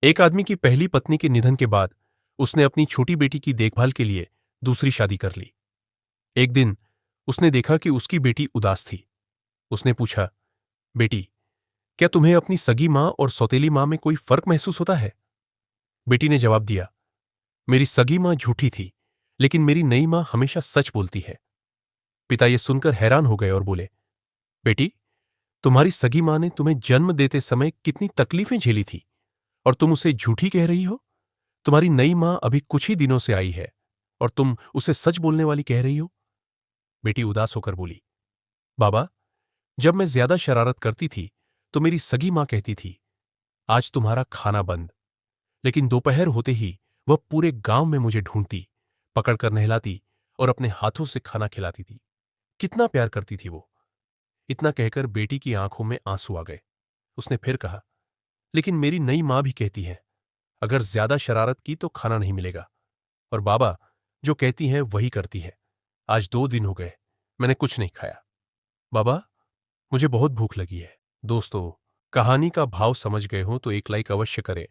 एक आदमी की पहली पत्नी के निधन के बाद उसने अपनी छोटी बेटी की देखभाल के लिए दूसरी शादी कर ली। एक दिन उसने देखा कि उसकी बेटी उदास थी। उसने पूछा, बेटी, क्या तुम्हें अपनी सगी मां और सौतेली मां में कोई फर्क महसूस होता है? बेटी ने जवाब दिया, मेरी सगी मां झूठी थी, लेकिन मेरी नई मां हमेशा सच बोलती है। पिता ये सुनकर हैरान हो गए और बोले, बेटी, तुम्हारी सगी मां ने तुम्हें जन्म देते समय कितनी तकलीफें झेली थी और तुम उसे झूठी कह रही हो? तुम्हारी नई मां अभी कुछ ही दिनों से आई है और तुम उसे सच बोलने वाली कह रही हो? बेटी उदास होकर बोली, बाबा, जब मैं ज्यादा शरारत करती थी तो मेरी सगी मां कहती थी, आज तुम्हारा खाना बंद। लेकिन दोपहर होते ही वह पूरे गांव में मुझे ढूंढती, पकड़कर नहलाती और अपने हाथों से खाना खिलाती थी। कितना प्यार करती थी वो। इतना कहकर बेटी की आंखों में आंसू आ गए। उसने फिर कहा, लेकिन मेरी नई मां भी कहती है, अगर ज्यादा शरारत की तो खाना नहीं मिलेगा। और बाबा, जो कहती हैं वही करती है। आज 2 दिन हो गए, मैंने कुछ नहीं खाया। बाबा, मुझे बहुत भूख लगी है। दोस्तों, कहानी का भाव समझ गए हो तो एक लाइक अवश्य करें